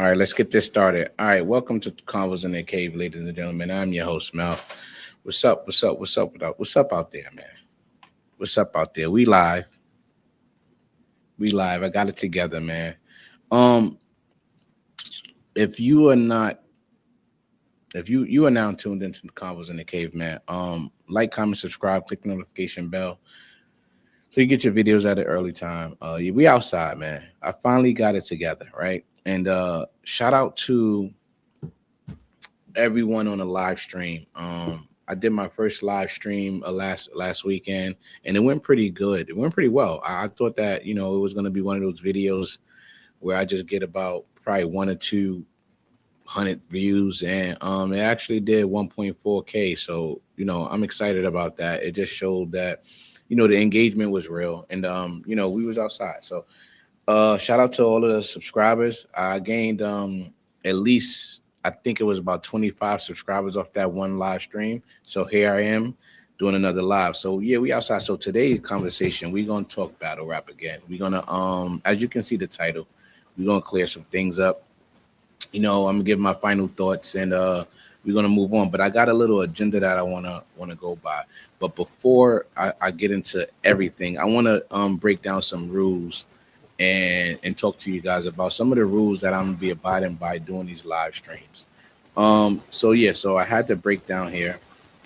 All right, let's get this started. All right, welcome to Convos in the Cave, ladies and gentlemen. I'm your host, Mel. What's up? What's up? What's up? What's up out there, man? What's up out there? We live. We live. I got it together, man. Um, if you are not, if you are now tuned into the Convos in the Cave, man, like, comment, subscribe, click the notification bell so you get your videos at an early time. Yeah, we outside, man. I finally got it together, right? And shout out to everyone on the live stream. I did my first live stream last weekend, and it went pretty good. It went pretty well. I thought that it was going to be one of those videos where I just get about probably 1 or 2 hundred views, and it actually did 1.4K. So I'm excited about that. It just showed that the engagement was real, and we was outside. So shout out to all of the subscribers. I gained at least, I think it was about 25 subscribers off that one live stream. So here I am doing another live. So yeah, we outside. So today's conversation, we're gonna talk battle rap again. We're gonna as you can see the title, we're gonna clear some things up. I'm gonna give my final thoughts, and we're gonna move on. But I got a little agenda that I wanna go by. But before I get into everything, I wanna break down some rules and talk to you guys about some of the rules that I'm gonna be abiding by doing these live streams. So I had to break down here.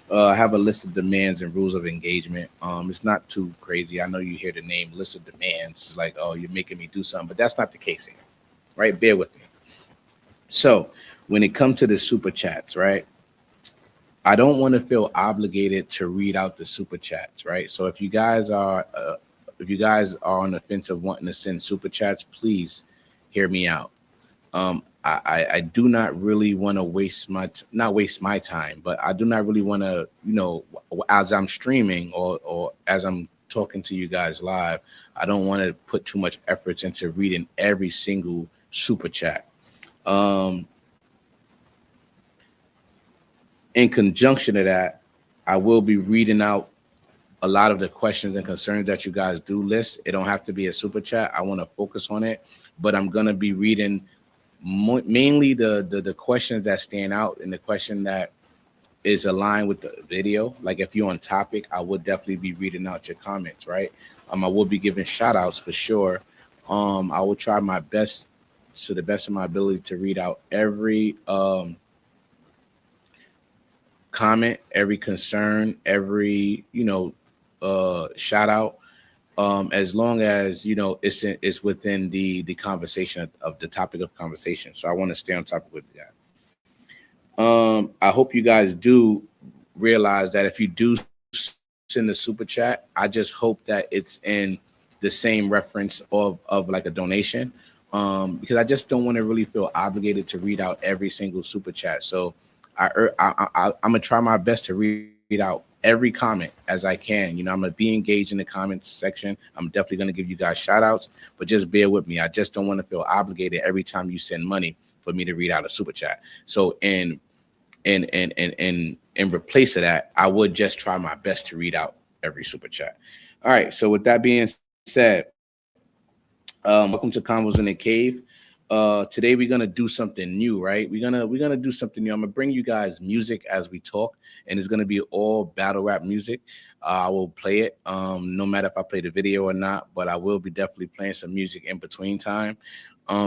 I have a list of demands and rules of engagement. It's not too crazy. I know you hear the name list of demands. It's like, oh, you're making me do something, but that's not the case here, right? Bear with me. So when it comes to the super chats, right? I don't want to feel obligated to read out the super chats, right? So if you guys are on the fence of wanting to send super chats, please hear me out. I do not really want to waste not waste my time, but I do not really want to, as I'm streaming or as I'm talking to you guys live, I don't want to put too much efforts into reading every single super chat. Um, in conjunction to that, I will be reading out a lot of the questions and concerns that you guys do list. It don't have to be a super chat. I want to focus on it, but I'm gonna be reading mainly the questions that stand out and the question that is aligned with the video. Like if you're on topic, I would definitely be reading out your comments, right? I will be giving shout outs for sure. I will try my best to the best of my ability to read out every comment, every concern, every shout out, as long as it's within the conversation of the topic of conversation. So I want to stay on topic with that. I hope you guys do realize that if you do send the super chat, I just hope that it's in the same reference of like a donation, because I just don't want to really feel obligated to read out every single super chat. So I'm gonna try my best to read out every comment as I can. I'm gonna be engaged in the comments section. I'm definitely gonna give you guys shout outs, but just bear with me. I just don't want to feel obligated every time you send money for me to read out a super chat. So in replace of that, I would just try my best to read out every super chat. All right. So with that being said, welcome to Convos in the Cave. Today we're gonna do something new, right? We're gonna do something new. I'm gonna bring you guys music as we talk, and it's gonna be all battle rap music. I will play it, no matter if I play the video or not, but I will be definitely playing some music in between time,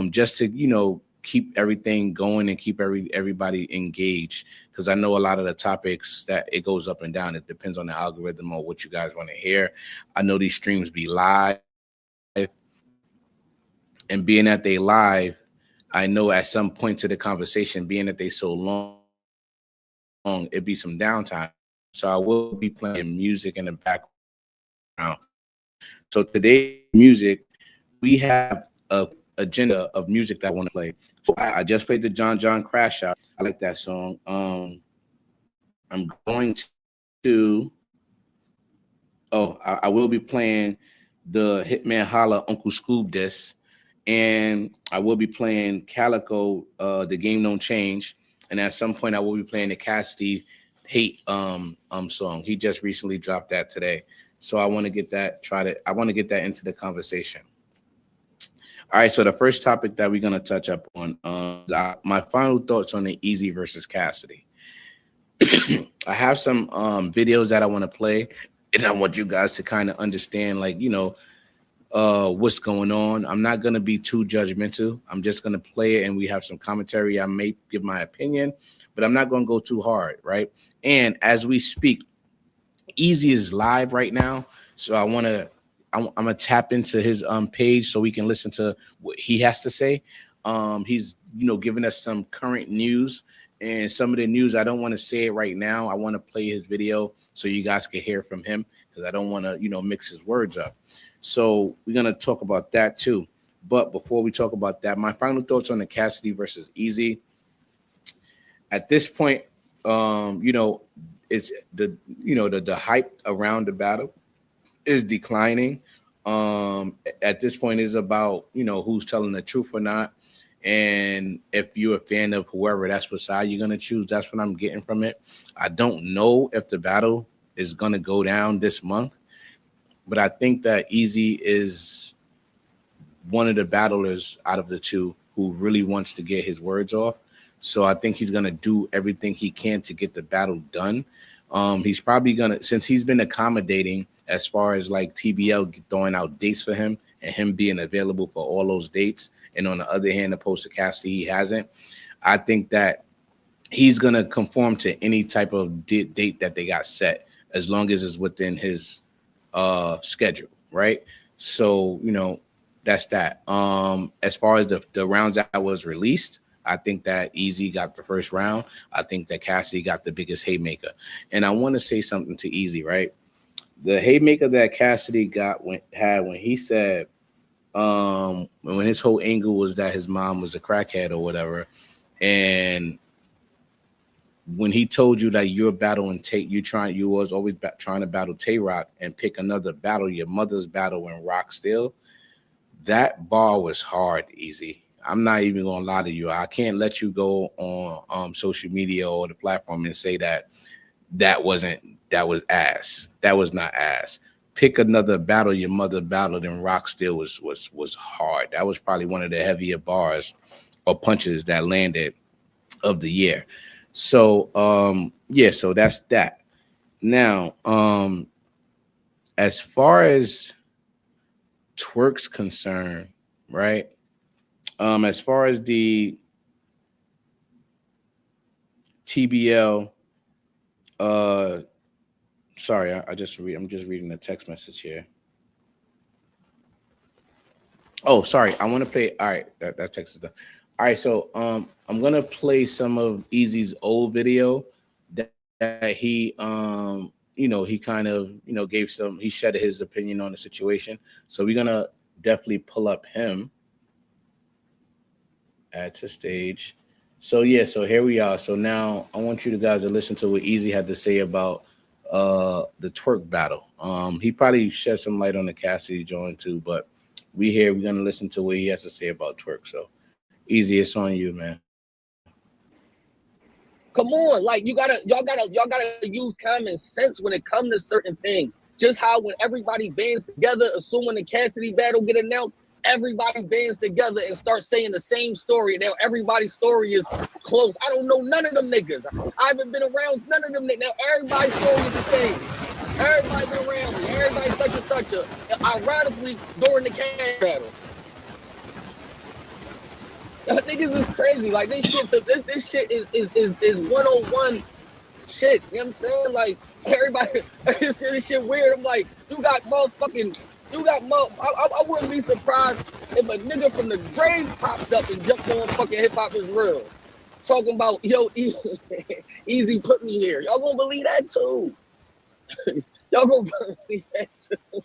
just to keep everything going and keep everybody engaged, because I know a lot of the topics that it goes up and down. It depends on the algorithm or what you guys want to hear. I know these streams be live, and being that they live, I know at some point to the conversation, being that they so long, it'd be some downtime. So I will be playing music in the background. So today's music, we have a agenda of music that I want to play. So I just played the John Crash Out. I like that song. I'm going to I will be playing the Hitman Holla Uncle Scoob disc, and I will be playing Calico, The Game Don't Change, and at some point I will be playing the Cassidy Hate song. He just recently dropped that today, so I want to get that into the conversation. All right, so the first topic that we're gonna touch up on, my final thoughts on the Eazy versus Cassidy. I have some videos that I want to play, and I want you guys to kind of understand, like, what's going on. I'm not gonna be too judgmental. I'm just gonna play it, and we have some commentary. I may give my opinion, but I'm not gonna go too hard, right? And as we speak, Eazy is live right now, so I'm gonna tap into his page so we can listen to what he has to say. He's giving us some current news, and some of the news I don't want to say it right now. I want to play his video so you guys can hear from him, because I don't want to mix his words up. So we're gonna talk about that too. But before we talk about that, my final thoughts on the Cassidy versus Eazy. At this point, it's the hype around the battle is declining. At this point is about who's telling the truth or not. And if you're a fan of whoever, that's what side you're gonna choose. That's what I'm getting from it. I don't know if the battle is gonna go down this month, but I think that Eazy is one of the battlers out of the two who really wants to get his words off. So I think he's gonna do everything he can to get the battle done. He's probably gonna, since he's been accommodating as far as like TBL throwing out dates for him and him being available for all those dates. And on the other hand, opposed to Cassidy, he hasn't. I think that he's gonna conform to any type of date that they got set, as long as it's within his schedule, right? So that's that. As far as the rounds that was released, I think that Eazy got the first round. I think that Cassidy got the biggest haymaker. And I want to say something to Eazy, right? The haymaker that Cassidy got when he said, when his whole angle was that his mom was a crackhead or whatever, and when he told you that you're battling you was always trying to battle Twork and pick another battle, your mother's battle and Rock still, that bar was hard, Eazy. I'm not even gonna lie to you. I can't let you go on social media or the platform and say that was ass. That was not ass. Pick another battle your mother battled and Rock still was hard. That was probably one of the heavier bars or punches that landed of the year. So so that's that. Now, as far as Twork's concerned, right? As far as the TBL, sorry, I'm just reading the text message here. Oh, sorry, I want to play. All right, that text is done. All right, so I'm gonna play some of Eazy's old video that he he kind of gave some, he shed his opinion on the situation. So we're gonna definitely pull up him. Add to stage. So so here we are. So now I want you guys to listen to what Eazy had to say about the Twork battle. He probably shed some light on the Cassidy joint too, but we're gonna listen to what he has to say about Twork. So Eazy, it's on you, man. Come on, like y'all gotta use common sense when it comes to certain things. Just how when everybody bands together, assuming the Cassidy battle get announced, everybody bands together and start saying the same story. Now everybody's story is close. I don't know none of them niggas. I haven't been around none of them niggas. Now everybody's story is the same. Everybody been around me. Everybody such and such. Ironically, during the Cassidy battle. I think this is crazy. Like this shit, this shit is 101 shit. You know what I'm saying? Like everybody, this shit weird. I'm like, I wouldn't be surprised if a nigga from the grave popped up and jumped on fucking Hip Hop Is Real, talking about Eazy put me here. Y'all gonna believe that too? Y'all gonna believe that too?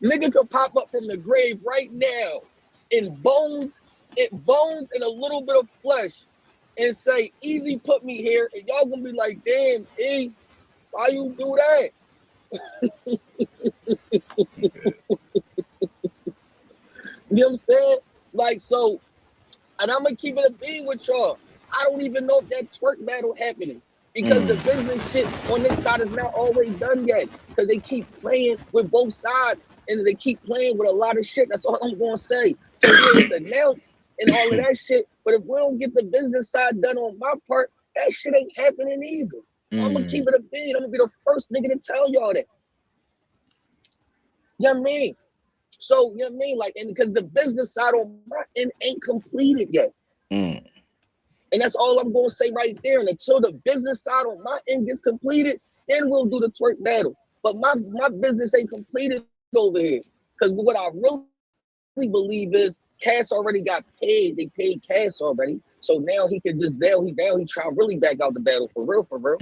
Nigga could pop up from the grave right now in bones and a little bit of flesh and say, Eazy put me here, and y'all gonna be like, damn, E, why you do that? You know what I'm saying? Like, so, and I'm gonna keep it a being with y'all. I don't even know if that Twork battle happening, because the business shit on this side is not always done yet, because they keep playing with both sides. and they keep playing with a lot of shit. That's all I'm gonna say. So yeah, it's announced and all of that shit. But if we don't get the business side done on my part, that shit ain't happening either. I'm gonna keep it a beat. I'm gonna be the first nigga to tell y'all that. You know what I mean? So, you know what I mean? Like, and because the business side on my end ain't completed yet. And that's all I'm going to say right there. And until the business side on my end gets completed, then we'll do the twerk battle. But my business ain't completed over here. Because what I really believe is Cass already got paid. They paid Cass already. So now he can just, now he trying to really back out the battle for real, for real.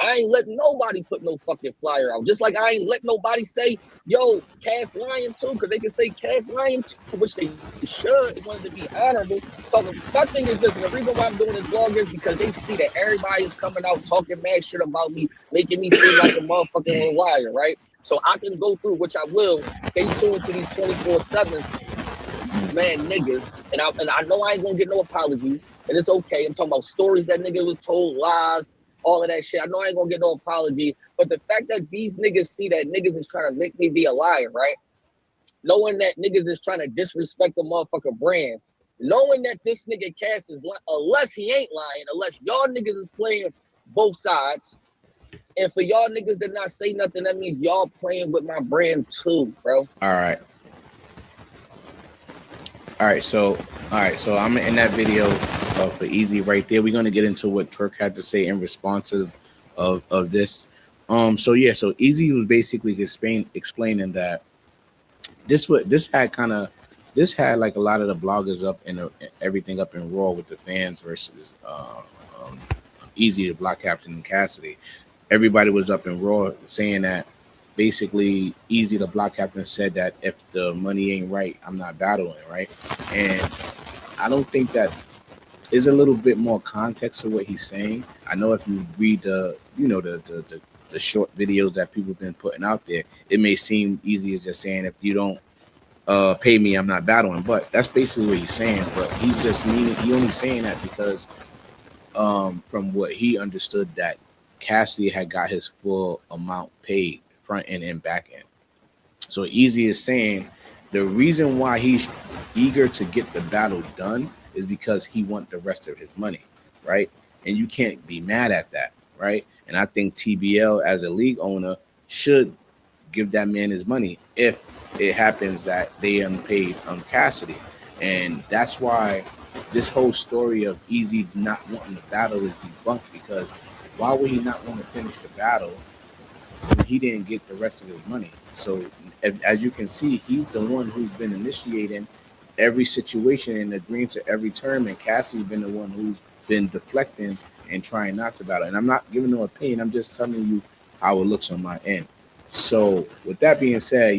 I ain't letting nobody put no fucking flyer out. Just like I ain't let nobody say, yo, Cass lying too, because they can say Cass lying too, which they should. They wanted to be honorable. So my thing is this, and the reason why I'm doing this vlog is because they see that everybody is coming out talking mad shit about me, making me seem like a motherfucking liar, right? So I can go through, which I will. Stay tuned to these 24/7 man niggas. And I know I ain't gonna get no apologies. And it's okay. I'm talking about stories that nigga was told, lies, all of that shit. I know I ain't gonna get no apology, but the fact that these niggas see that niggas is trying to make me be a liar, right? Knowing that niggas is trying to disrespect the motherfucking brand, knowing that this nigga Cass is lying, unless he ain't lying, unless y'all niggas is playing both sides, and for y'all niggas to not say nothing, that means y'all playing with my brand too, bro. All right. So I'm in that video for Eazy right there. We're gonna get into what Twork had to say in response of this. So yeah, so Eazy was basically explaining that this had like a lot of the bloggers up and everything up in Raw with the fans versus Eazy, the Block Captain, and Cassidy. Everybody was up in Raw saying that basically Eazy, the Block Captain, said that if the money ain't right, I'm not battling, right? And I don't think that is a little bit more context to what he's saying. I know if you read the short videos that people have been putting out there, it may seem Eazy as just saying if you don't pay me, I'm not battling. But that's basically what he's saying. But he's just meaning, he only saying that because from what he understood that Cassidy had got his full amount paid front end and back end. So Eazy is saying the reason why he's eager to get the battle done is because he wants the rest of his money, right? And you can't be mad at that, right? And I think TBL as a league owner should give that man his money if it happens that they unpaid Cassidy. And that's why this whole story of Eazy not wanting the battle is debunked, because why would he not want to finish the battle when he didn't get the rest of his money? So as you can see, he's the one who's been initiating every situation and agreeing to every term, and Cassie's been the one who's been deflecting and trying not to battle. And I'm not giving no opinion, I'm just telling you how it looks on my end. So with that being said,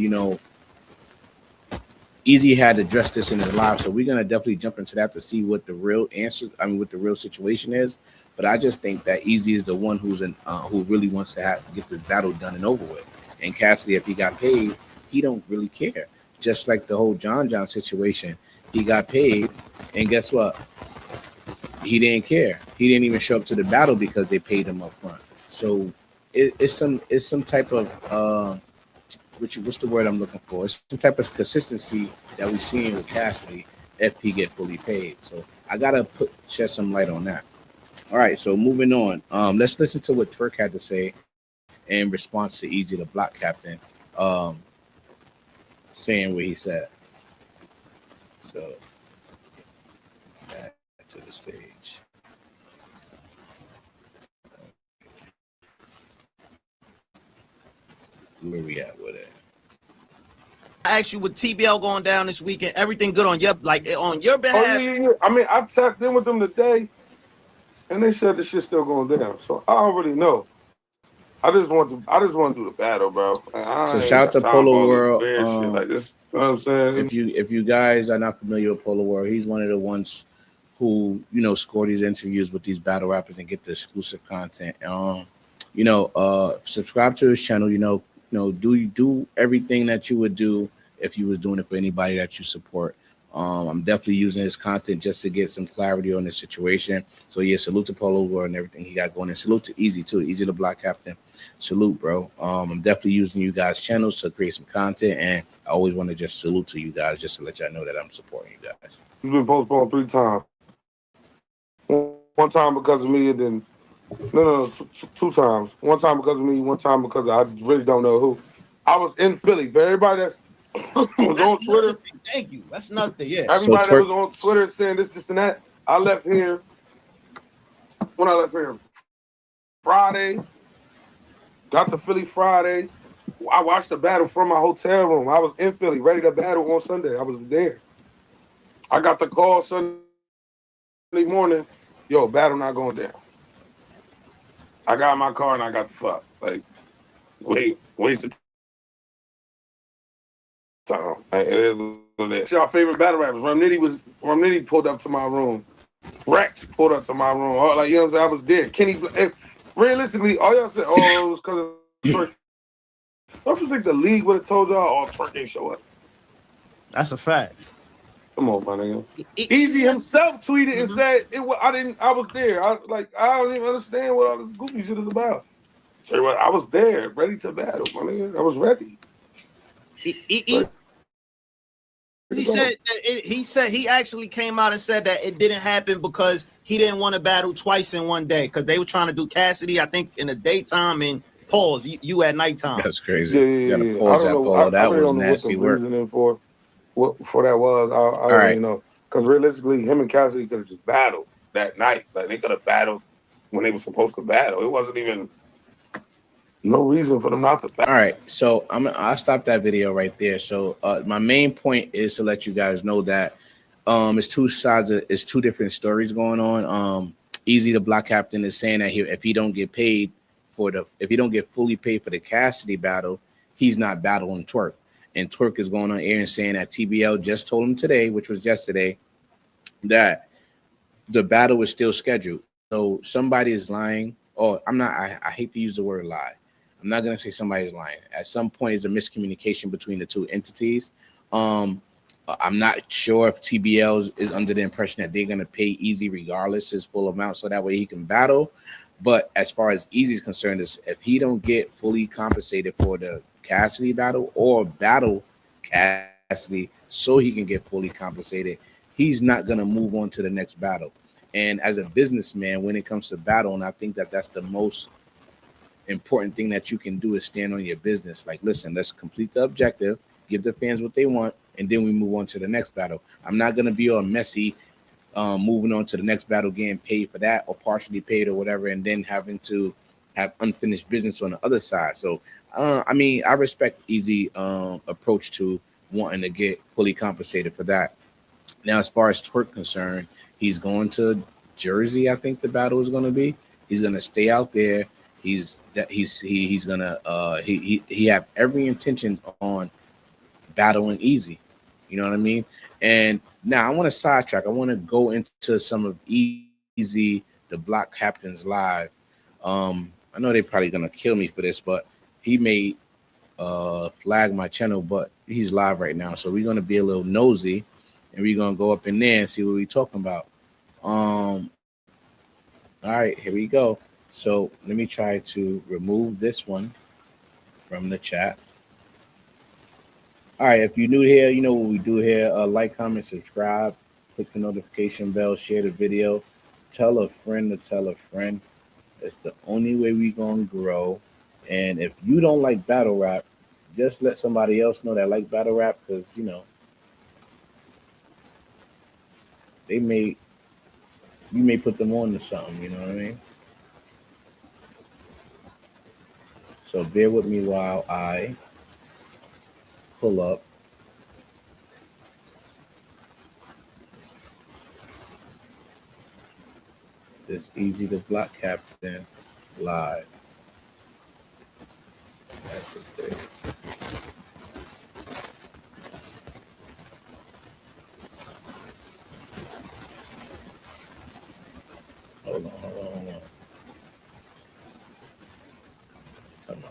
Eazy had addressed this in his live, so we're gonna definitely jump into that to see what the real answers, what the real situation is. But I just think that Eazy is the one who's who really wants to get this battle done and over with. And Cassidy, if he got paid, he don't really care. Just like the whole John situation, he got paid, and guess what? He didn't care. He didn't even show up to the battle because they paid him up front. So it's some type of what's the word I'm looking for? It's some type of consistency that we're seeing with Cassidy if he get fully paid. So I gotta shed some light on that. All right, so moving on. Let's listen to what Twork had to say in response to Eazy, the Block Captain, saying what he said. So back to the stage. Where we at with it? I asked you with TBL going down this weekend, everything good on your behalf? Oh yeah. I mean, I tapped in with them today, and they said the shit's still going down. So I already know. I just want to do the battle, bro. So shout out to Polo World. Shit like this, you know what I'm saying? If you guys are not familiar with Polo World, he's one of the ones who score these interviews with these battle rappers and get the exclusive content. Subscribe to his channel. Do everything that you would do if you was doing it for anybody that you support. I'm definitely using his content just to get some clarity on the situation. So yeah, salute to Polo and everything he got going, and salute to Eazy too. Eazy the Black Captain. Salute, bro. I'm definitely using you guys' channels to create some content, and I always want to just salute to you guys, just to let y'all know that I'm supporting you guys. It's been postponed 3 times. One time because of me, and then no, 2 times. One time because of me, one time because I really don't know who. I was in Philly. For everybody that was on Twitter, thank you. That's nothing. Yeah. everybody So that was on Twitter saying this, and that. I left here when I left here Friday. Got to Philly Friday. I watched the battle from my hotel room. I was in Philly, ready to battle on Sunday. I was there. I got the call Sunday morning. Yo, battle not going down. I got in my car and I got the fuck. Like, wasted time. Like, it is what it is. Y'all favorite battle rappers. Nitty pulled up to my room. Rex pulled up to my room. Like, you know what I'm saying? I was there. Kenny, realistically, all y'all said, oh, it was because of Twork. Don't you think the league would have told y'all, oh, Twork ain't show up? That's a fact. Come on, my nigga. Eazy himself tweeted and said I was there. I don't even understand what all this goofy shit is about. Tell you what, I was there, ready to battle, my nigga. I was ready. He said he actually came out and said that it didn't happen because he didn't want to battle twice in one day because they were trying to do Cassidy, I think, in the daytime and pause you at nighttime. That's crazy. Yeah. I don't know. That really was don't know nasty what the work. reasoning for that was. I don't really know. Because realistically, him and Cassidy could have just battled that night. Like they could have battled when they were supposed to battle. It wasn't even no reason for them not to battle. All right, so I'll stop that video right there. So my main point is to let you guys know that it's two different stories going on. Eazy the Black Captain is saying that if he don't get fully paid for the Cassidy battle, he's not battling Twork. And Twork is going on air and saying that TBL just told him today, which was yesterday, that the battle is still scheduled. So somebody is lying. Oh, I'm not. I hate to use the word lie. I'm not gonna say somebody's lying. At some point, is a miscommunication between the two entities. I'm not sure if TBL is under the impression that they're gonna pay Eazy regardless his full amount, so that way he can battle. But as far as Eazy's concerned, is if he don't get fully compensated for the Cassidy battle or battle Cassidy so he can get fully compensated, he's not gonna move on to the next battle. And as a businessman, when it comes to battle, and I think that that's the most important thing that you can do is stand on your business. Like, listen, let's complete the objective, give the fans what they want, and then we move on to the next battle. I'm not gonna be all messy, moving on to the next battle, getting paid for that or partially paid or whatever, and then having to have unfinished business on the other side. So, I respect Eazy approach to wanting to get fully compensated for that. Now, as far as Twork concerned, he's going to Jersey. I think the battle is going to be. He's going to stay out there. He's gonna he have every intention on battling Eazy. You know what I mean? And now I want to sidetrack. I want to go into some of Eazy the Black Captain's live. I know they're probably gonna kill me for this, but he may flag my channel, but he's live right now, so we're gonna be a little nosy, and we're gonna go up in there and see what we're talking about. All right, here we go. So let me try to remove this one from the chat. All right, if you're new here, you know what we do here. Like, comment, subscribe, click the notification bell, share the video, tell a friend to tell a friend. It's the only way we're going to grow. And if you don't like battle rap, just let somebody else know that like battle rap, because, you know, you may put them on to something, you know what I mean? So bear with me while I pull up this Eazy the Black Captain live. That's the thing. Hold on. Come on.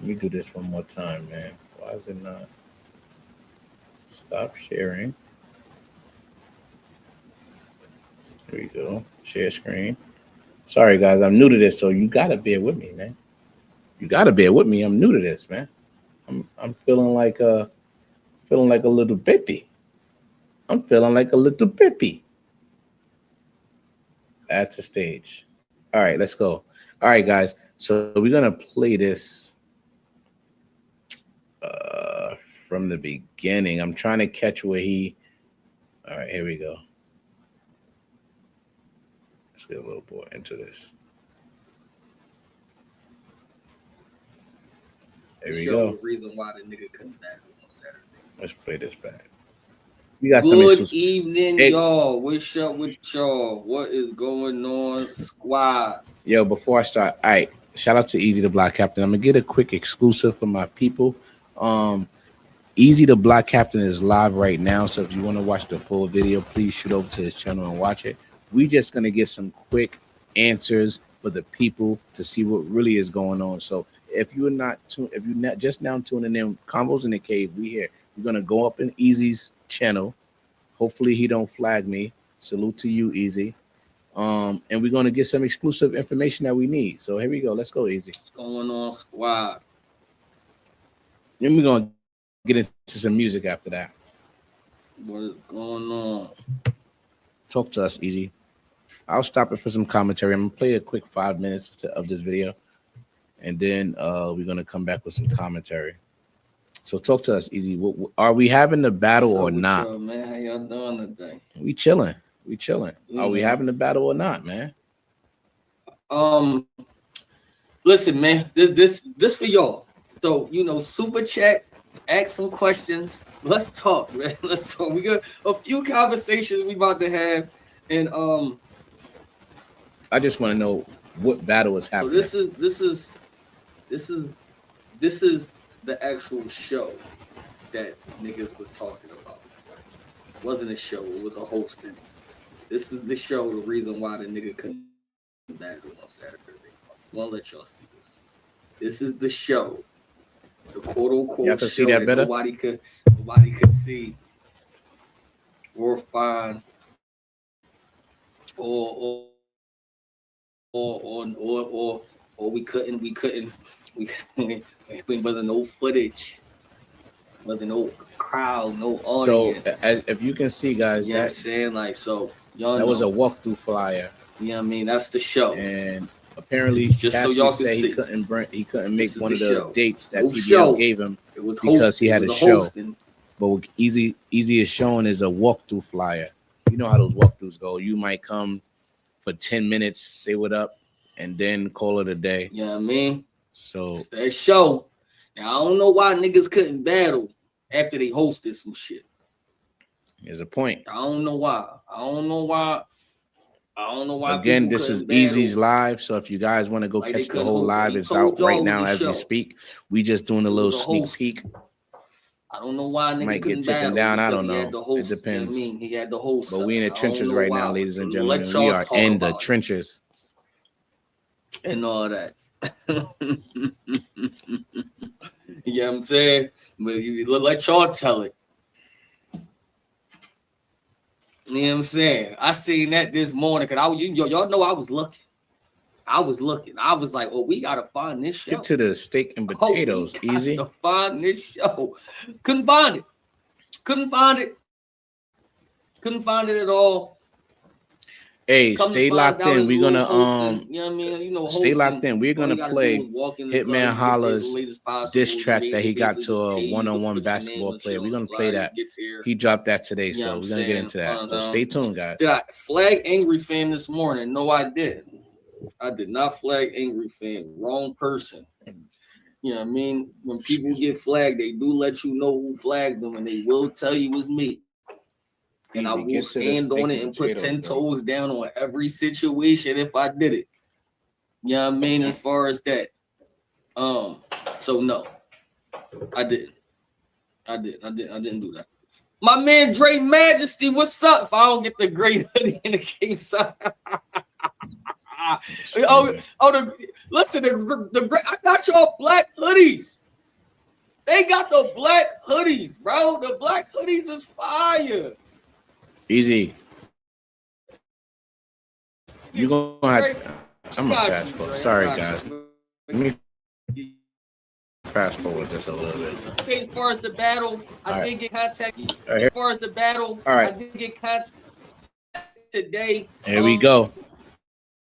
Let me do this one more time, man. Why is it not? Stop sharing. Here we go. Share screen. Sorry guys, I'm new to this, so you gotta bear with me, man. You gotta bear with me. I'm new to this, man. I'm feeling like a little baby. I'm feeling like a little baby. Add to stage. All right, let's go. All right, guys. So we're gonna play this from the beginning. I'm trying to catch where he. All right, here we go. Let's get a little more into this. There we go. The reason why the nigga couldn't battle on Saturday. Let's play this back. We got Good evening, y'all. What's up with y'all? What is going on, squad? Yo, before I start, all right, shout out to Eazy the Block Captain. I'm gonna get a quick exclusive for my people. Eazy the Block Captain is live right now, so if you want to watch the full video, please shoot over to his channel and watch it. We just gonna get some quick answers for the people to see what really is going on. So if you're not just now tuning in, Combos in the Cave, we here. We're gonna go up in Eazy's channel. Hopefully he don't flag me. Salute to you, Eazy. And we're gonna get some exclusive information that we need. So here we go. Let's go, Eazy. What's going on, squad? Then we're gonna get into some music after that. What is going on? Talk to us, Eazy. I'll stop it for some commentary. I'm gonna play a quick 5 minutes of this video, and then we're gonna come back with some commentary. So talk to us, Eazy. Are we having the battle or not? Y'all, man, how y'all doing today? We chilling. We chilling. Are we having the battle or not, man? Listen, man. This for y'all. So super chat, ask some questions. Let's talk, man. Let's talk. We got a few conversations we about to have, and I just want to know what battle is happening. So this is the actual show that niggas was talking about. It wasn't a show, it was a hosting. This is the show, the reason why the nigga couldn't battle on Saturday. I just want to let y'all see this. This is the show. The quote unquote y'all can show see that better? nobody could see or find or we couldn't it wasn't no footage, wasn't no crowd, no audience. So if you can see, guys, you know what I'm saying? Like, so y'all that was a walkthrough flyer. You know what I mean? That's the show. And apparently just so y'all said can he couldn't make one of the show. dates that No TBL show. gave him It was because he had a show. hosting. But what Eazy is showing is a walkthrough flyer. You know how those walkthroughs go. You might come for 10 minutes, say what up, and then call it a day. You know what I mean? So it's that show. Now I don't know why niggas couldn't battle after they hosted some shit. There's a point. I don't know why. Again, this is Eazy's live, so if you guys want to go catch the whole live, it's out right now as we speak. We just doing a little sneak peek. I don't know why niggas might get taken down. I don't know. It depends. You know I mean? He had the host. But we in the trenches right now, ladies and gentlemen. We are in the trenches and all that. You know what I'm saying? But let y'all tell it. You know what I'm saying? I seen that this morning because y'all know I was looking. I was like, oh, we gotta find this show. Get to the steak and potatoes, Eazy. To find this show. Couldn't find it at all. Hey, stay locked in. We're gonna you know what I mean? Stay locked in. We're gonna play Hitman Holla's diss track that he got to a one-on-one basketball player. We're gonna play that. He dropped that today, so we're gonna get into that. So stay tuned, guys. Did I flag Angry Fan this morning? No, I did. I did not flag Angry Fan. Wrong person. You know what I mean? When people get flagged, they do let you know who flagged them, and they will tell you it's me. And I will stand on it and put 10 toes down on every situation if I did it. You know what I mean? As far as that. So no, I didn't. I didn't do that. My man Dre Majesty, what's up? If I don't get the great hoodie in the king side. Listen, I got y'all black hoodies. They got the black hoodies, bro. The black hoodies is fire. Eazy. You gonna have. I'm gonna fast forward. Sorry, guys. Let me fast forward just a little bit. Okay, as far as the battle, I did get contact. Right. As far as the battle, I did get contact today. Here we go.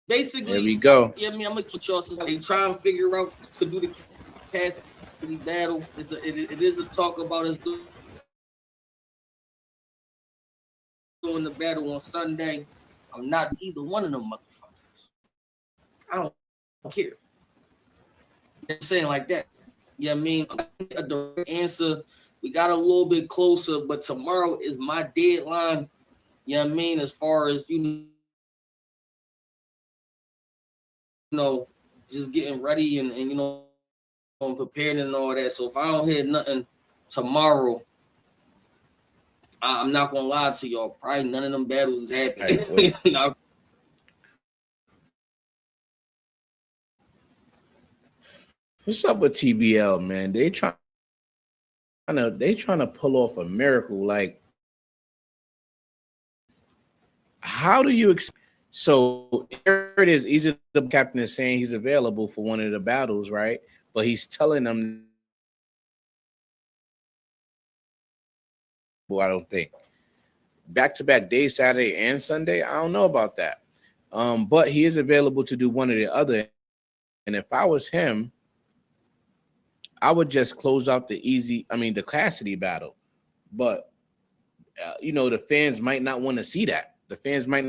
Basically, here we go. Yeah, I mean, I'm gonna put y'all since they try and figure out to do the cast battle. It is a talk about us doing the battle on Sunday. I'm not either one of them motherfuckers. I don't care. I'm saying like that. Yeah, I mean, a direct answer. We got a little bit closer, but tomorrow is my deadline. Yeah, I mean, as far as you know, just getting ready and you know, prepared and all that. So if I don't hear nothing tomorrow, I'm not gonna lie to y'all. Probably none of them battles is happening. Right, What's up with TBL, man? They trying to pull off a miracle. Like, how do you so here it is. Eazy, the captain, is saying he's available for one of the battles, right? But he's telling them, well, I don't think back-to-back days, Saturday and Sunday. I don't know about that. But he is available to do one or the other. And if I was him, I would just close out the Cassidy battle. But you know, the fans might not want to see that. The fans might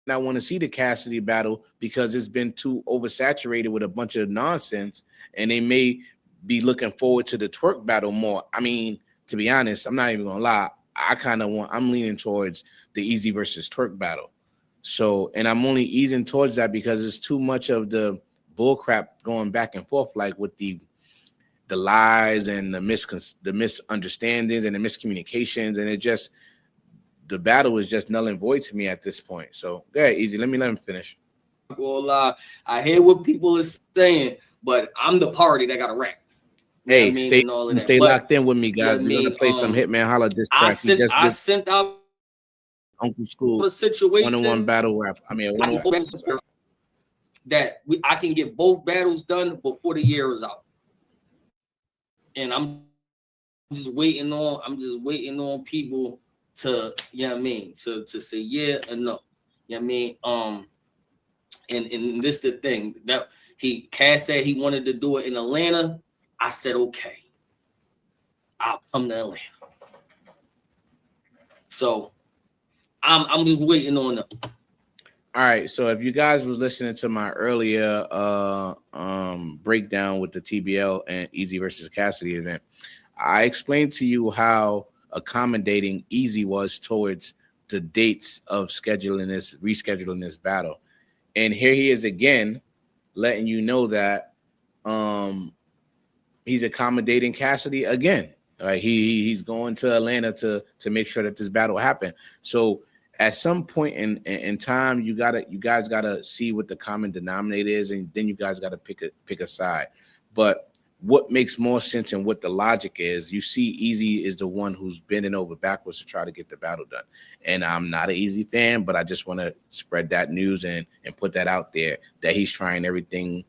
not want to see the Cassidy battle because it's been too oversaturated with a bunch of nonsense, and they may be looking forward to the Twork battle more. I mean, to be honest, I'm not even gonna lie. I'm leaning towards the Eazy versus Twork battle. So, and I'm only easing towards that because it's too much of the bull crap going back and forth, like with the lies and the misunderstandings and the miscommunications, and the battle is just null and void to me at this point. So, go ahead, Eazy. Let him finish. Well, I hear what people are saying, but I'm the party that got a rap. Hey, stay locked in with me, guys. We're gonna play some Hitman Holla diss track. I sent out Uncle Scoob a situation one-on-one battle rap. I can get both battles done before the year is out. And I'm just waiting on people to, to say yeah or no. And this the thing that Cass said he wanted to do it in Atlanta. I said okay, I'll come to Atlanta. So I'm just waiting on them. All right, so if you guys was listening to my earlier breakdown with the TBL and Eazy versus Cassidy event, I explained to you how accommodating Eazy was towards the dates of rescheduling this battle. And here he is again, letting you know that he's accommodating Cassidy again. Right? He's going to Atlanta to make sure that this battle happened. So at some point in time, you guys gotta see what the common denominator is, and then you guys gotta pick a side. But what makes more sense and what the logic is, you see Eazy is the one who's bending over backwards to try to get the battle done. And I'm not an Eazy fan, but I just want to spread that news and put that out there that he's trying everything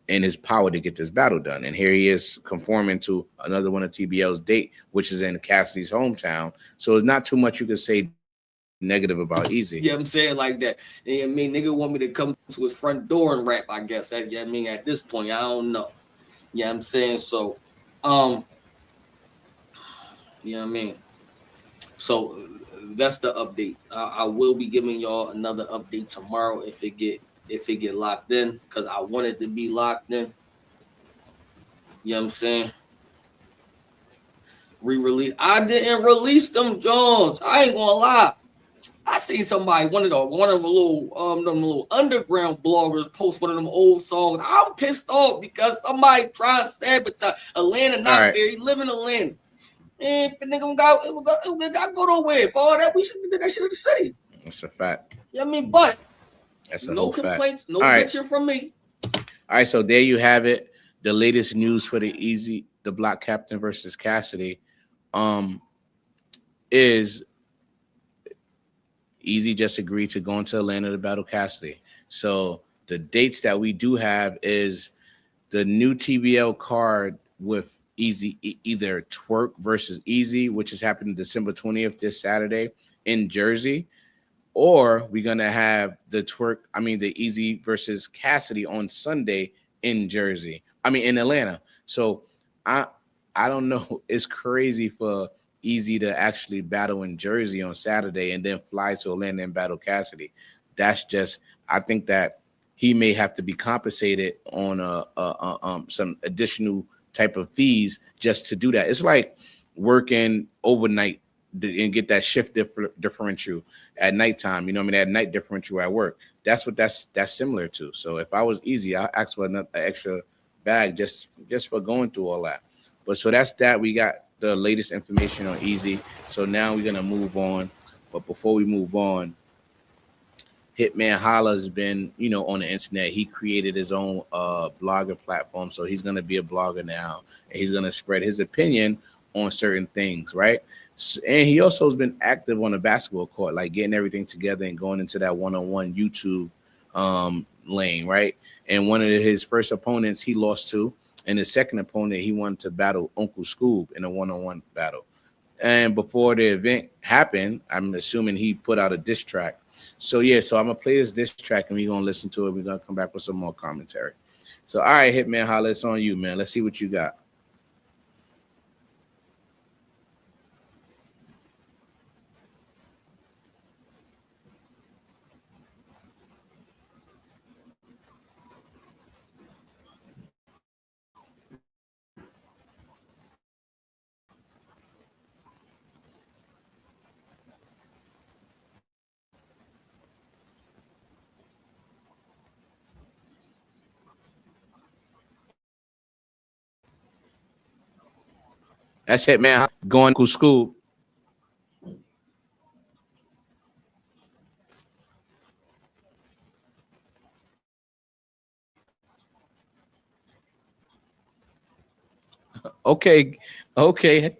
in his power to get this battle done. And here he is conforming to another one of TBL's date, which is in Cassidy's hometown. So it's not too much you can say negative about Eazy. Yeah, I'm saying like that. I mean, nigga want me to come to his front door and rap, I guess. I mean, at this point, I don't know. Yeah, I'm saying so. Yeah, I mean, so that's the update. I will be giving y'all another update tomorrow if it get locked in, because I want it to be locked in. You know what I'm saying? Re-release. I didn't release them Jones. I ain't gonna lie. I seen somebody, one of the little underground bloggers post one of them old songs. I'm pissed off because somebody trying to sabotage Atlanta. Not fair. He live in Atlanta. And if the nigga got go nowhere. For all that, we should do that shit in the city. That's a fact. Yeah, I mean, but that's a no whole complaints, fact. no bitching from me. All right, so there you have it. The latest news for the Eazy, the Block Captain versus Cassidy, is Easy just agreed to go into Atlanta to battle Cassidy. So the dates that we do have is the new TBL card with Eazy, either Twork versus Eazy, which is happening December 20th this Saturday in Jersey, or we're gonna have the the Eazy versus Cassidy on Sunday in Jersey. In Atlanta. So I I don't know. It's crazy for Easy to actually battle in Jersey on Saturday and then fly to Atlanta and battle Cassidy. That's just I think that he may have to be compensated on some additional type of fees just to do that. It's like working overnight and get that shift differential at nighttime. You know what I mean? That night differential at work. That's what that's similar to. So if I was Easy, I'll ask for an extra bag just for going through all that. But so that's that. We got the latest information on Eazy. So now we're gonna move on. But before we move on, Hitman Holla has been, on the internet. He created his own blogger platform. So he's gonna be a blogger now, and he's gonna spread his opinion on certain things, right? And he also has been active on the basketball court, like getting everything together and going into that one-on-one YouTube lane, right? And one of his first opponents he lost to, and his second opponent he wanted to battle Uncle Scoob in a one-on-one battle. And before the event happened, I'm assuming he put out a diss track. So yeah, so I'm gonna play this diss track and we're gonna listen to it. We're gonna come back with some more commentary. So all right, Hitman Holla, it's on you, man. Let's see what you got. That's Hitman going Uncle Scoob. Okay, okay.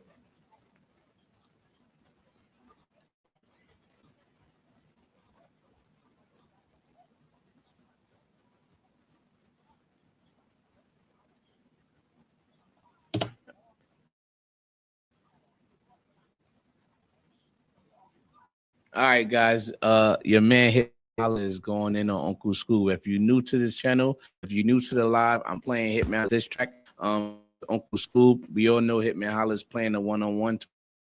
All right, guys. Your man Hit Holla is going in on Uncle Scoob. If you're new to this channel, if you're new to the live, I'm playing Hitman this track. Uncle Scoob. We all know Hitman Holla is playing the one-on-one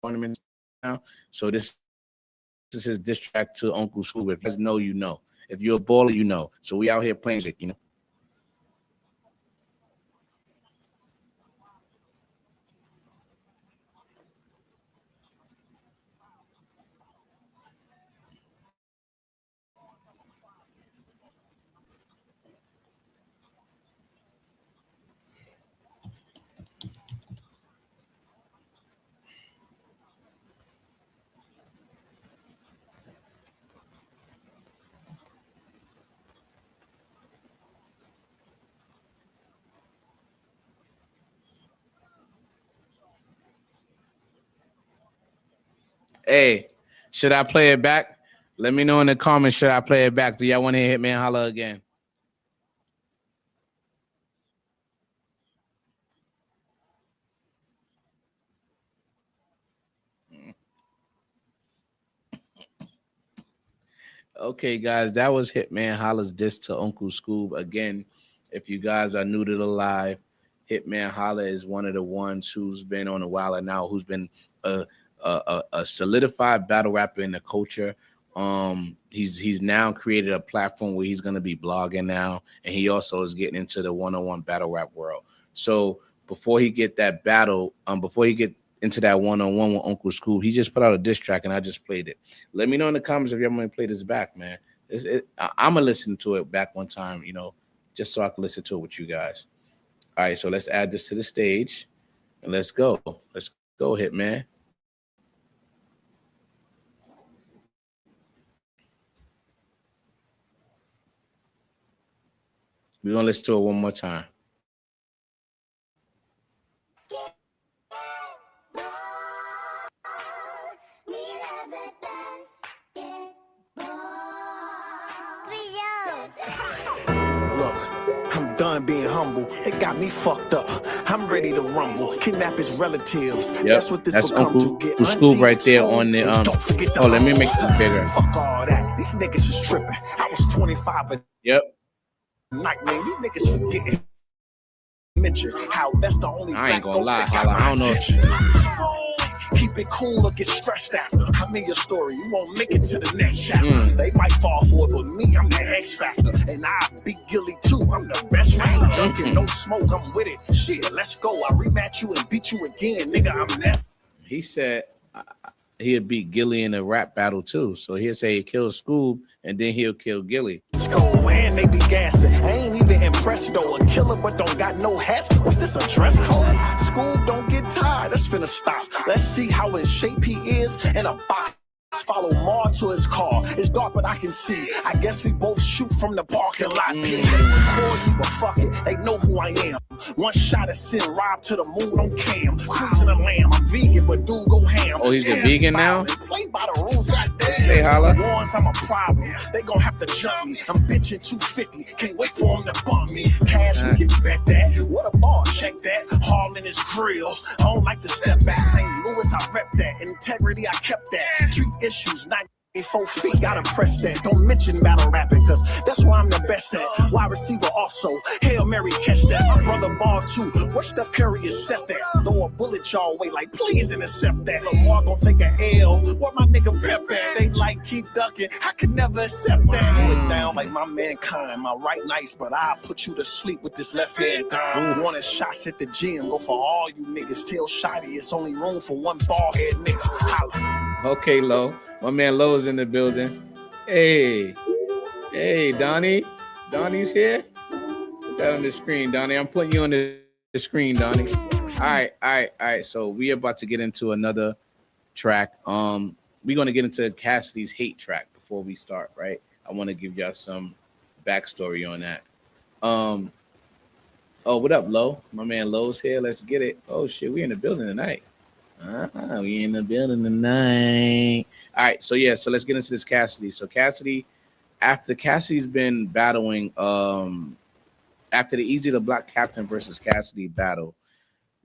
tournament now. So this is his diss track to Uncle Scoob. If you guys know, you know. If you're a baller, you know. So we out here playing it. Hey, should I play it back? Let me know in the comments. Should I play it back? Do y'all want to hear Hitman Holla again? Okay, guys, that was Hitman Holla's diss to Uncle Scoob. Again, if you guys are new to the live, Hitman Holla is one of the ones who's been on a while and now, who's been a solidified battle rapper in the culture. He's now created a platform where he's gonna be blogging now, and he also is getting into the one-on-one battle rap world. So before he get that battle, before he get into that one-on-one with Uncle Scoob, he just put out a diss track and I just played it. Let me know in the comments if you want to play this back, man. I'm gonna listen to it back one time, just so I can listen to it with you guys. All right, so let's add this to the stage and let's go. Let's go, Hitman. We're gonna listen to it one more time. done being humble. It got me fucked up. I'm ready to rumble. Kidnap his relatives. Yep, That's what this that's become Uncle to get Scoob right there Scoob. on the Don't forget the oh, let me make this bigger. Fuck all that. These niggas is tripping. I was 25 but Yep. night, man. These niggas forgetting. Mention how that's the only I ain't gonna lie, that got Holla. I don't know. Keep it cool or get stressed after. I'm in your story. You won't make it to the next chapter. They might fall for it, but me, I'm the X factor. And I beat Gilly too. I'm the best rapper. Dunkin', no smoke. I'm with it. Shit, let's go. I rematch you and beat you again, nigga. I'm that. He said he'd beat Gilly in a rap battle too. So he'll say he kills Scoob and then he'll kill Gilly. Let's go. And they be gassing. I ain't even impressed though. A killer but don't got no hats. What's this, a dress code? Scoob don't get tired. That's finna stop. Let's see how in shape he is in a box. Follow Mar to his car. It's dark, but I can see. I guess we both shoot from the parking lot. They record me, but fuck it. They know who I am. One shot of sin, Rob to the moon on cam. Cruising a lamb. I'm vegan, but dude go ham. Oh, he's a vegan now? Play by the rules, goddamn. Hey, Holla. Once I'm a problem, they gon' have to jump me. I'm bitching 250. Can't wait for him to bump me. Cash, you can bet that. What a ball, check that. Haul in his grill. I don't like to step back. St. Louis, I rep that. Integrity, I kept that. Street issues, 94 feet, gotta press that. Don't mention battle rapping, cause that's where I'm the best at. Wide receiver also, Hail Mary, catch that. My brother ball too, where Steph Curry is set that. Throw a bullet y'all way, like please intercept that. Lamar gon' take a L, where my nigga Pep at? They like keep ducking, I could never accept that. Put down like my mankind, my right nice, but I'll put you to sleep with this left hand down. Wanted shots at the gym, go for all you niggas. Tell Shotty it's only room for one ball head nigga. Holla. Okay, Lo. My man Lo is in the building. Hey, Donnie. Donnie's here. Put that on the screen, Donnie. I'm putting you on the screen, Donnie. All right. So we about to get into another track. We're gonna get into Cassidy's hate track before we start, right? I want to give y'all some backstory on that. Oh, what up, Lo? My man Lo's here. Let's get it. Oh shit, we in the building tonight. We in the building tonight. All right, so let's get into this Cassidy. So after Cassidy's been battling, after the Eazy the Black Captain versus Cassidy battle,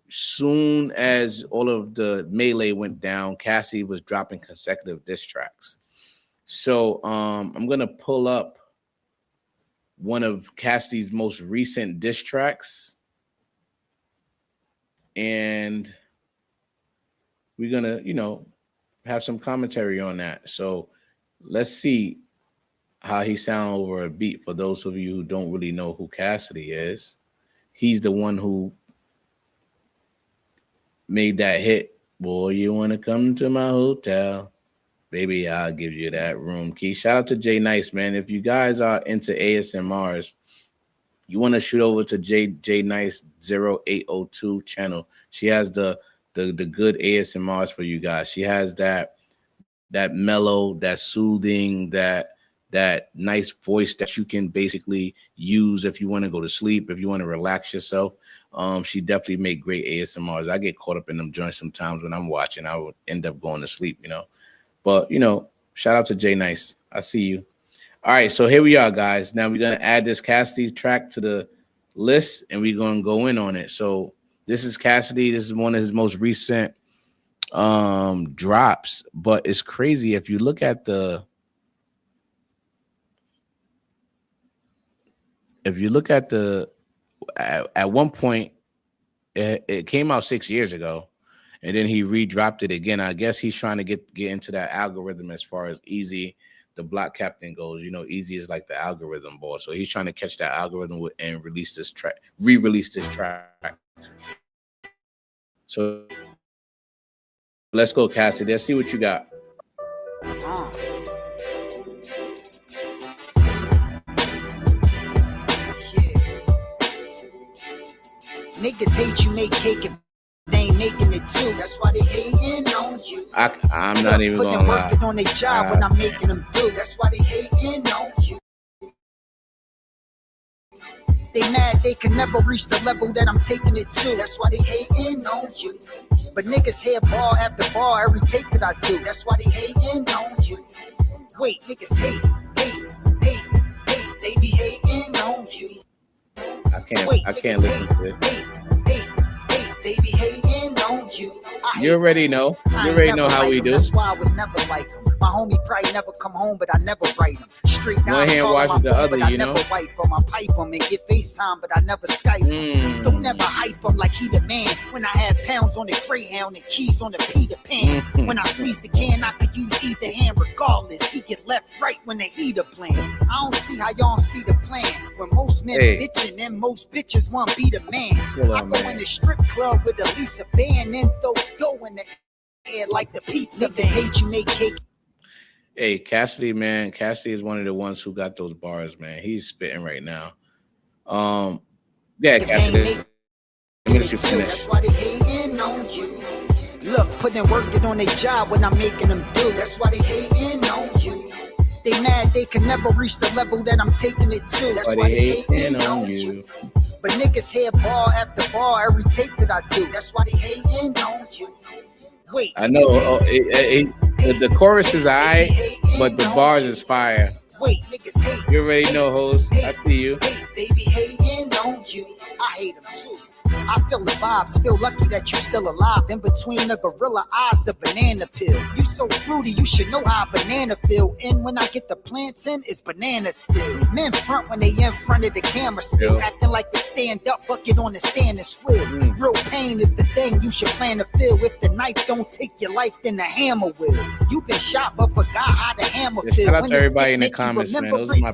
soon as all of the melee went down, Cassidy was dropping consecutive diss tracks. So I'm gonna pull up one of Cassidy's most recent diss tracks, and we're gonna, have some commentary on that. So let's see how he sound over a beat. For those of you who don't really know who Cassidy is, he's the one who made that hit. Boy, you want to come to my hotel? Baby, I'll give you that room key. Shout out to Jay Nice, man. If you guys are into ASMRs, you want to shoot over to Jay Nice 0802 channel. She has the good ASMRs for you guys. She has that mellow, that soothing, that nice voice that you can basically use if you want to go to sleep, if you want to relax yourself. She definitely make great ASMRs. I get caught up in them joints sometimes when I'm watching. I would end up going to sleep, But shout out to Jay Nice. I see you. All right, so here we are, guys. Now we're gonna add this Cassidy track to the list, and we're gonna go in on it. So this is Cassidy. This is one of his most recent drops, but it's crazy if you look at at one point it came out 6 years ago, and then he re-dropped it again. I guess he's trying to get into that algorithm as far as Eazy the Black Captain goes. Eazy is like the algorithm boy, so he's trying to catch that algorithm and re-release this track. So let's go, Cassidy. Let's see what you got. Niggas hate you, make cake if they ain't making it too. That's why they hating on you. I'm not even gonna lie. Working on their job when I'm making them do. That's why they hating on you. They mad they can never reach the level that I'm taking it to. That's why they hating on you. But niggas hear bar after bar every tape that I do. That's why they hating on you. Wait, niggas hate. They be hating on you. I can't listen to this. They be hating on you. You already know. You already know how we do. That's why I was never like them. My homie probably never come home, but I never write him. Straight down, one hand washes the other, you know. I never wipe him. I pipe him and get FaceTime, but I never Skype him. Don't never hype him like he the man. When I had pounds on the Greyhound and keys on the Peter Pan. When I squeeze the can, I could use either hand regardless. He get left right when they eat a plan. I don't see how y'all see the plan. When most men bitching and most bitches want be the man. I go in the strip club with at least a band and throw dough in the air like the pizza. Niggas hate you make cake. Hey, Cassidy, man. Cassidy is one of the ones who got those bars, man. He's spitting right now. Yeah, Cassidy. That's why they hating on you. Look, putting working on their job when I'm making them do. That's why they hating on you. They mad they can never reach the level that I'm taking it to. That's why they hating on you. But niggas hear bar after bar every tape that I do. That's why they hating on you. Wait, I know the chorus is alright, but the bars is fire. Wait, niggas hate. You already know, host. I see you. They be hating on you. I hate them too. I feel the vibes, feel lucky that you still alive. In between the gorilla eyes, the banana peel. You so fruity, you should know how a banana feel. And when I get the plants in, it's banana still. Men front when they in front of the camera still. Acting like they stand up, bucket on the stand and swill. Real pain is the thing you should plan to feel. If the knife don't take your life, then the hammer will. You been shot but forgot how the hammer feel. Shout out to everybody in the comments, man. Those are my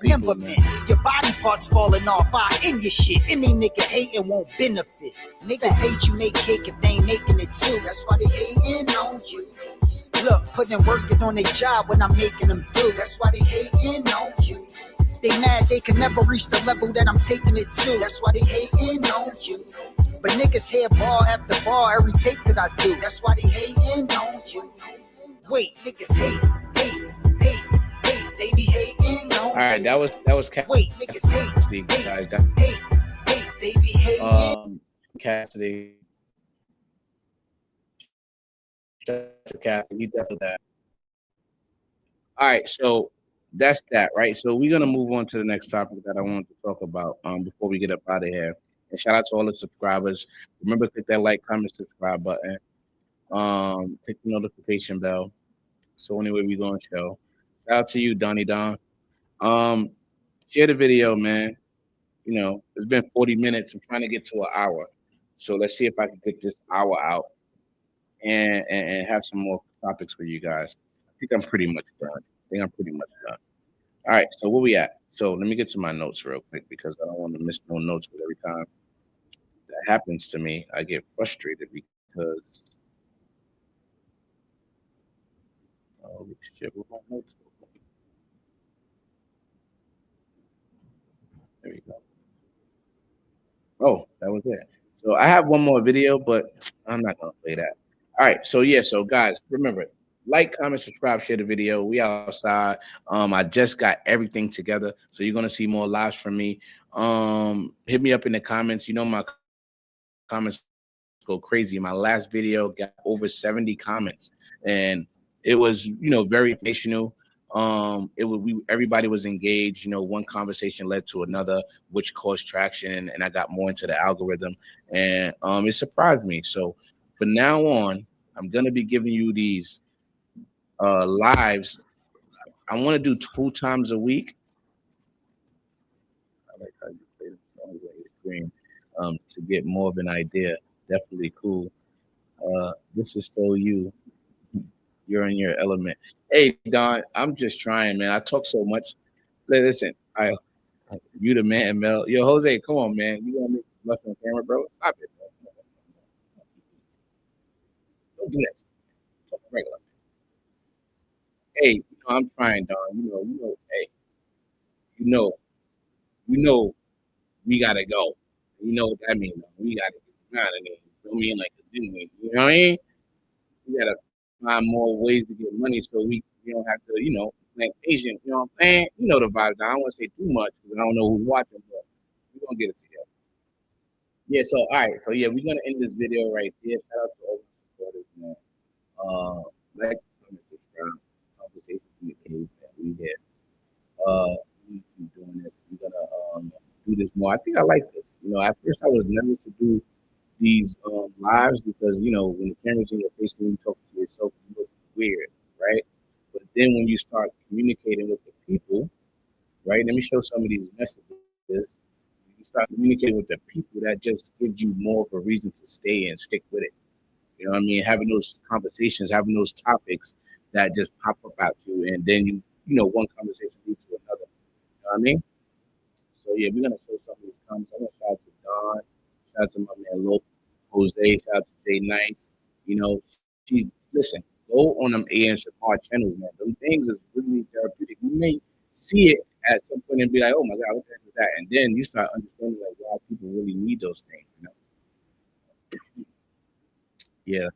people, man. Your body parts falling off, I in your shit. Any nigga hating won't benefit. Niggas hate you make cake if they ain't making it too. That's why they hating on you. Look, putting working on their job when I'm making them do. That's why they hating on you. They mad they can never reach the level that I'm taking it to. That's why they hating on you. But niggas hear bar after bar every tape that I do. That's why they hating on you. Wait, niggas hate. They be hating on. All right, that was Wait, niggas hate. Guys, They be hating. Cassidy. Cassidy, he definitely that. All right, so that's that, right? So we're gonna move on to the next topic that I wanted to talk about before we get up out of here. And shout out to all the subscribers. Remember, click that like, comment, subscribe button. Click the notification bell. So anyway, we going to show. Shout out to you, Donnie Don. Share the video, man. You know, it's been 40 minutes. I'm trying to get to an hour. So let's see if I can get this hour out and have some more topics for you guys. I think I'm pretty much done. All right, so where we at? So let me get to my notes real quick because I don't want to miss no notes, because every time that happens to me, I get frustrated because shit, where my notes go? There we go. Oh, that was it. So I have one more video, but I'm not gonna play that. All right, so yeah, so guys, remember, like, comment, subscribe, share the video. We outside. I just got everything together, so you're gonna see more lives from me. Hit me up in the comments. You know my comments go crazy. My last video got over 70 comments, and it was, you know, very informational. Everybody was engaged. You know, one conversation led to another, which caused traction, and I got more into the algorithm, and it surprised me. So from now on, I'm gonna be giving you these lives. I want to do 2 times a week. I like how you play the songs on your screen to get more of an idea. Definitely cool. This is so you. You're in your element. Hey, Don, I'm just trying, man. I talk so much. Listen, you the man, Mel. Yo, Jose, come on, man. You gonna make left on camera, bro? Stop it, bro. Don't do that. Talk regular. Hey, you know, I'm trying, Don. You know, hey, you know, we gotta go. You know what that means? We gotta get out of there. You know what I mean? Like, you know what I mean? We gotta find more ways to get money so we don't have to, you know, like Asian, you know what I'm saying? You know the vibes. I don't want to say too much because I don't know who's watching, but we're gonna get it together. Yeah, so all right, so yeah, we're gonna end this video right here. Shout out to all the supporters, man. Like, comment, subscribe, conversations in the cave that we had. We keep doing this. We're gonna do this more. I think I like this. You know, at first I was nervous to do these lives because you know when the camera's in your face and you talk to yourself, you look weird, right? But then when you start communicating with the people, right? Let me show some of these messages. You start communicating with the people, that just gives you more of a reason to stay and stick with it. You know what I mean? Having those conversations, having those topics that just pop up at you, and then you know, one conversation leads to another. You know what I mean? So yeah, we're gonna show some of these comments. I'm gonna shout out to Don, shout out to my man Lo, Jose, shout out to Jay Nice. You know, she's listen, go on them ASMR channels, man. Them things is really therapeutic. You may see it at some point and be like, oh my god, what the heck is that? And then you start understanding like why people really need those things, you know. Yeah.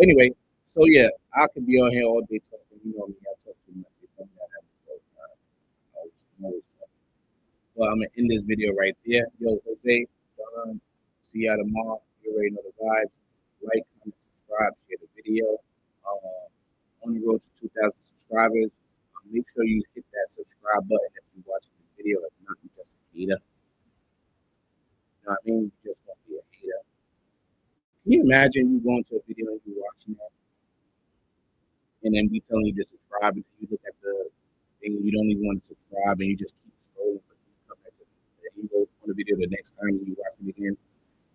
Anyway, so yeah, I could be on here all day talking. You know me, I talk too much. You know me, I have all the time. I'm always talking. Well, I'm gonna end this video right there. Yo, Jose, see y'all tomorrow. You already know the vibes. Like, comment, subscribe, share the video. On the road to 2,000 subscribers. Make sure you hit that subscribe button if you're watching the video. If not, you're just a hater. You know what I mean? You just want to be a hater. Can you imagine you going to a video and you watching that, and then we telling you to subscribe, and you look at the thing, you don't even want to subscribe, and you just keep scrolling, but you come back to and you go on the video the next time and you watch it again,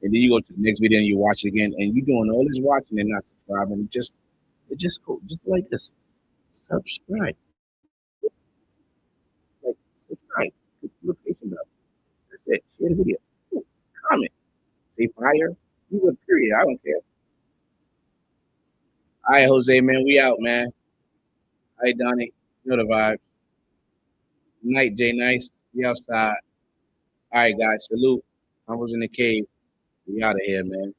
and then you go to the next video and you watch it again, and you doing all this watching and not subscribing. It just go just like this. Subscribe, like subscribe, click the notification bell. That's it. Share the video. Ooh, comment. Say fire. You a period. I don't care. All right, Jose, man. We out, man. All right, Donnie. You know the vibes. Good night, Jay Nice. We outside. All right, guys. Salute. I was in the cave. We out of here, man.